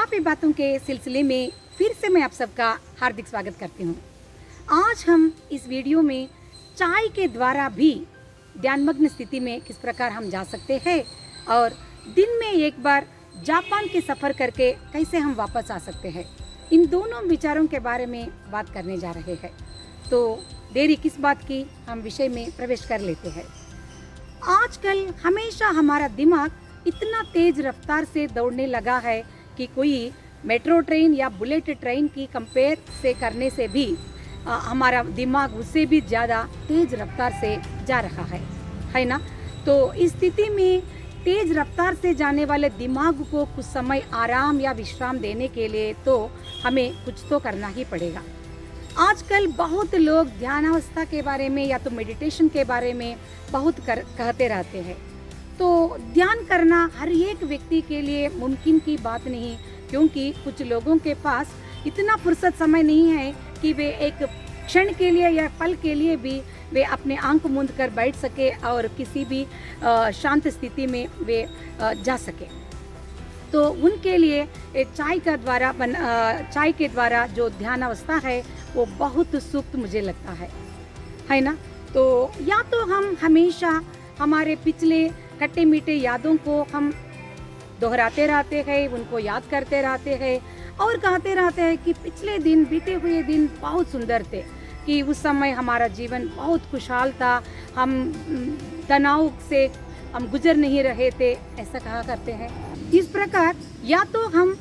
काफ़ी बातों के सिलसिले में फिर से मैं आप सबका हार्दिक स्वागत करती हूँ। आज हम इस वीडियो में चाय के द्वारा भी ध्यानमग्न स्थिति में किस प्रकार हम जा सकते हैं और दिन में एक बार जापान के सफ़र करके कैसे हम वापस आ सकते हैं, इन दोनों विचारों के बारे में बात करने जा रहे हैं। तो देरी किस बात की, हम विषय में प्रवेश कर लेते हैं। आजकल हमेशा हमारा दिमाग इतना तेज रफ्तार से दौड़ने लगा है कि कोई मेट्रो ट्रेन या बुलेट ट्रेन की कंपेयर से करने से भी हमारा दिमाग उससे भी ज़्यादा तेज रफ्तार से जा रहा है ना। तो इस स्थिति में तेज रफ्तार से जाने वाले दिमाग को कुछ समय आराम या विश्राम देने के लिए तो हमें कुछ तो करना ही पड़ेगा। आजकल बहुत लोग ध्यानावस्था के बारे में या तो मेडिटेशन के बारे में बहुत कहते रहते हैं। तो ध्यान करना हर एक व्यक्ति के लिए मुमकिन की बात नहीं, क्योंकि कुछ लोगों के पास इतना फुर्सत समय नहीं है कि वे एक क्षण के लिए या पल के लिए भी वे अपने आंख मूंद कर बैठ सके और किसी भी शांत स्थिति में वे जा सके। तो उनके लिए चाय के द्वारा जो ध्यान अवस्था है वो बहुत सूक्त मुझे लगता है ना। तो या तो हम हमेशा हमारे पिछले खट्टे मीठे यादों को हम दोहराते रहते हैं, उनको याद करते रहते हैं और कहते रहते हैं कि पिछले दिन, बीते हुए दिन बहुत सुंदर थे, कि उस समय हमारा जीवन बहुत खुशहाल था, हम तनाव से हम गुजर नहीं रहे थे, ऐसा कहा करते हैं। इस प्रकार या तो हम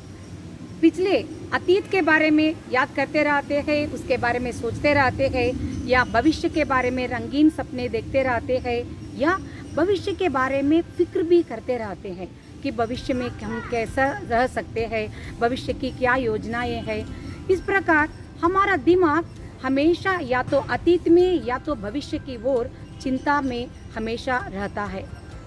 पिछले अतीत के बारे में याद करते रहते हैं, उसके बारे में सोचते रहते हैं, या भविष्य के बारे में रंगीन सपने देखते रहते हैं, या भविष्य के बारे में फिक्र भी करते रहते हैं कि भविष्य में हम कैसा रह सकते हैं, भविष्य की क्या योजनाएं हैं। इस प्रकार हमारा दिमाग हमेशा या तो अतीत में या तो भविष्य की ओर चिंता में हमेशा रहता है।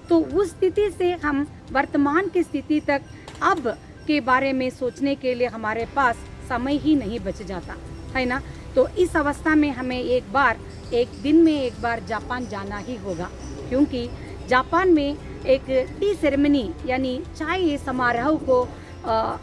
तो उस स्थिति से हम वर्तमान की स्थिति तक अब के बारे में सोचने के लिए हमारे पास समय ही नहीं बच जाता है ना। तो इस अवस्था में हमें एक दिन में एक बार जापान जाना ही होगा, क्योंकि जापान में एक टी सेरेमनी यानी चाय समारोह को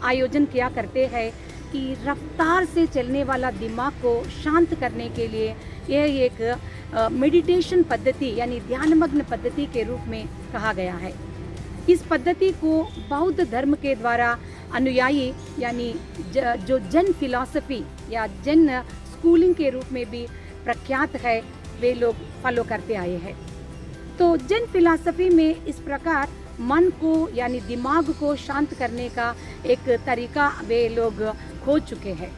आयोजन किया करते हैं कि रफ्तार से चलने वाला दिमाग को शांत करने के लिए यह एक मेडिटेशन पद्धति यानी ध्यानमग्न पद्धति के रूप में कहा गया है। इस पद्धति को बौद्ध धर्म के द्वारा अनुयायी यानी जो जैन फिलॉसफी या जैन स्कूलिंग के रूप में भी प्रख्यात है, वे लोग फॉलो करते आए हैं। तो जैन फिलॉसफी में इस प्रकार मन को यानी दिमाग को शांत करने का एक तरीका वे लोग खोज चुके हैं।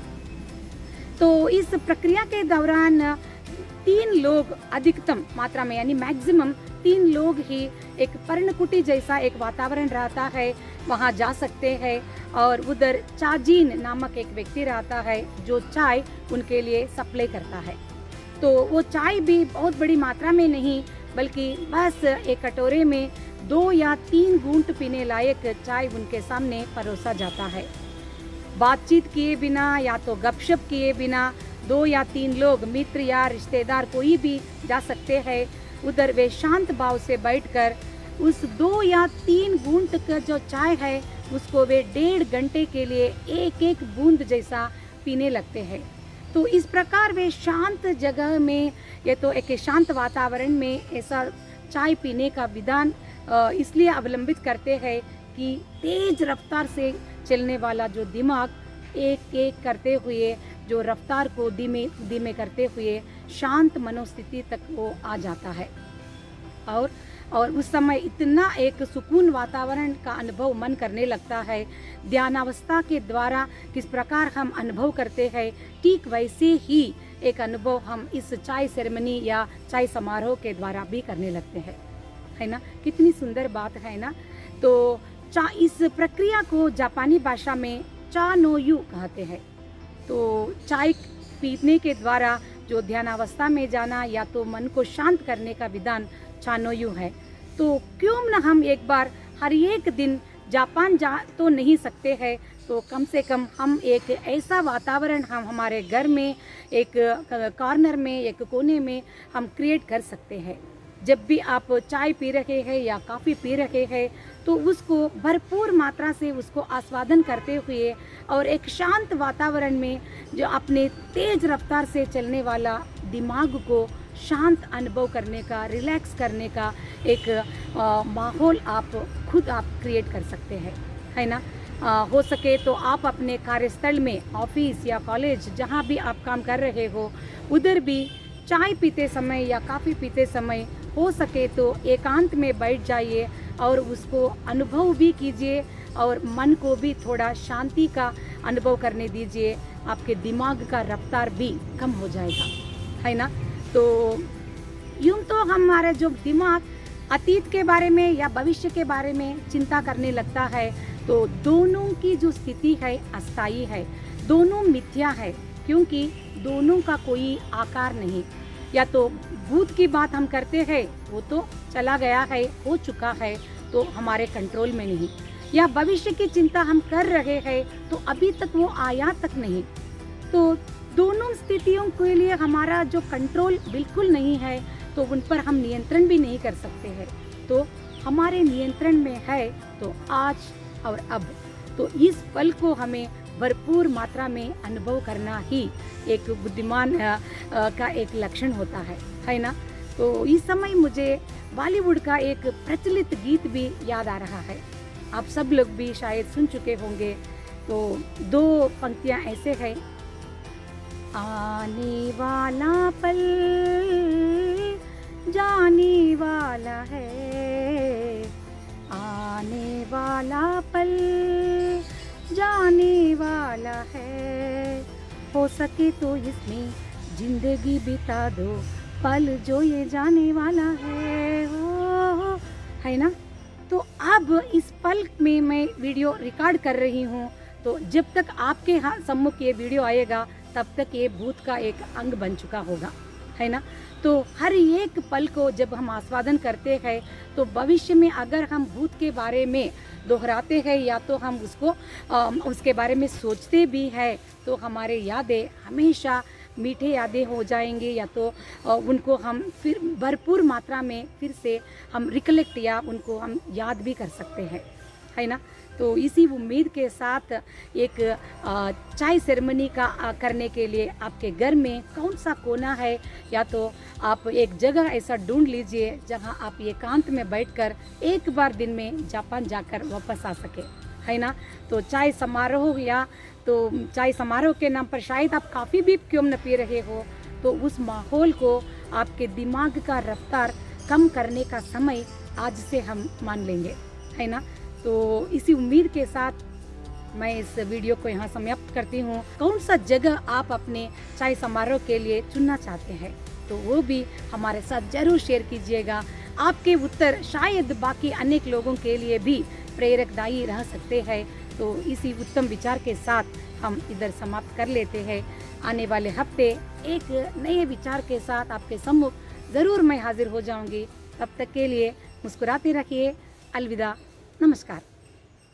तो इस प्रक्रिया के दौरान 3 लोग अधिकतम मात्रा में यानी मैक्सिमम 3 लोग ही एक पर्णकुटी जैसा एक वातावरण रहता है, वहाँ जा सकते हैं और उधर चाजीन नामक एक व्यक्ति रहता है जो चाय उनके लिए सप्लाई करता है। तो वो चाय भी बहुत बड़ी मात्रा में नहीं, बल्कि बस एक कटोरे में 2 या 3 घूंट पीने लायक चाय उनके सामने परोसा जाता है। बातचीत किए बिना या तो गपशप किए बिना 2 या 3 लोग, मित्र या रिश्तेदार कोई भी जा सकते हैं। उधर वे शांत भाव से बैठकर उस 2 या 3 घूंट का जो चाय है उसको वे 1.5 घंटे के लिए एक बूंद जैसा पीने लगते हैं। तो इस प्रकार वे शांत जगह में या तो एक शांत वातावरण में ऐसा चाय पीने का विधान इसलिए अवलंबित करते हैं कि तेज रफ्तार से चलने वाला जो दिमाग एक करते हुए जो रफ्तार को धीमे धीमे करते हुए शांत मनोस्थिति तक वो आ जाता है और उस समय इतना एक सुकून वातावरण का अनुभव मन करने लगता है। ध्यानावस्था के द्वारा किस प्रकार हम अनुभव करते हैं, ठीक वैसे ही एक अनुभव हम इस चाय सेरेमनी या चाय समारोह के द्वारा भी करने लगते हैं, है ना। कितनी सुंदर बात है ना। तो इस प्रक्रिया को जापानी भाषा में चा नो यू कहते हैं। तो चाय पीने के द्वारा जो ध्यानावस्था में जाना या तो मन को शांत करने का विधान चानोयू है। तो क्यों न हम एक बार हर एक दिन जापान जा तो नहीं सकते हैं, तो कम से कम हम एक ऐसा वातावरण हम हमारे घर में एक कॉर्नर में एक कोने में हम क्रिएट कर सकते हैं। जब भी आप चाय पी रहे हैं या कॉफ़ी पी रहे हैं तो उसको भरपूर मात्रा से उसको आस्वादन करते हुए और एक शांत वातावरण में जो अपने तेज़ रफ्तार से चलने वाला दिमाग को शांत अनुभव करने का, रिलैक्स करने का एक माहौल आप खुद आप क्रिएट कर सकते हैं, है ना। हो सके तो आप अपने कार्यस्थल में, ऑफिस या कॉलेज जहाँ भी आप काम कर रहे हो, उधर भी चाय पीते समय या कॉफ़ी पीते समय हो सके तो एकांत में बैठ जाइए और उसको अनुभव भी कीजिए और मन को भी थोड़ा शांति का अनुभव करने दीजिए। आपके दिमाग का रफ्तार भी कम हो जाएगा, है ना। तो यूँ तो हमारा जो दिमाग अतीत के बारे में या भविष्य के बारे में चिंता करने लगता है तो दोनों की जो स्थिति है अस्थायी है, दोनों मिथ्या है, क्योंकि दोनों का कोई आकार नहीं। या तो भूत की बात हम करते हैं वो तो चला गया है, हो चुका है, तो हमारे कंट्रोल में नहीं, या भविष्य की चिंता हम कर रहे हैं तो अभी तक वो आया तक नहीं। तो दोनों स्थितियों के लिए हमारा जो कंट्रोल बिल्कुल नहीं है तो उन पर हम नियंत्रण भी नहीं कर सकते हैं। तो हमारे नियंत्रण में है तो आज और अब, तो इस पल को हमें भरपूर मात्रा में अनुभव करना ही एक बुद्धिमान का एक लक्षण होता है ना। तो इस समय मुझे बॉलीवुड का एक प्रचलित गीत भी याद आ रहा है, आप सब लोग भी शायद सुन चुके होंगे। तो दो पंक्तियां ऐसे हैं, आने वाला पल जाने वाला है, आने वाला पल जाने वाला है, हो सके तो इसमें जिंदगी बिता दो, पल जो ये जाने वाला है, हो, है ना। तो अब इस पल में मैं वीडियो रिकॉर्ड कर रही हूँ, तो जब तक आपके सम्मुख ये वीडियो आएगा तब तक ये भूत का एक अंग बन चुका होगा, है ना। तो हर एक पल को जब हम आस्वादन करते हैं तो भविष्य में अगर हम भूत के बारे में दोहराते हैं या तो हम उसके बारे में सोचते भी हैं तो हमारे यादें हमेशा मीठे यादें हो जाएंगे, या तो उनको हम फिर भरपूर मात्रा में फिर से हम रिकलेक्ट या उनको हम याद भी कर सकते हैं, है ना। तो इसी उम्मीद के साथ एक चाय सेरेमनी का करने के लिए आपके घर में कौन सा कोना है, या तो आप एक जगह ऐसा ढूंढ लीजिए जहां आप एकांत में बैठकर एक बार दिन में जापान जाकर वापस आ सके, है ना। तो चाय समारोह या तो चाय समारोह के नाम पर शायद आप काफ़ी भी क्यों न पी रहे हो, तो उस माहौल को आपके दिमाग का रफ्तार कम करने का समय आज से हम मान लेंगे, है ना। तो इसी उम्मीद के साथ मैं इस वीडियो को यहाँ समाप्त करती हूँ। कौन सा जगह आप अपने चाय समारोह के लिए चुनना चाहते हैं तो वो भी हमारे साथ ज़रूर शेयर कीजिएगा। आपके उत्तर शायद बाकी अनेक लोगों के लिए भी प्रेरकदायी रह सकते हैं। तो इसी उत्तम विचार के साथ हम इधर समाप्त कर लेते हैं। आने वाले हफ्ते एक नए विचार के साथ आपके सम्मुख ज़रूर मैं हाजिर हो जाऊंगी। तब तक के लिए मुस्कुराते रहिए। अलविदा, नमस्कार।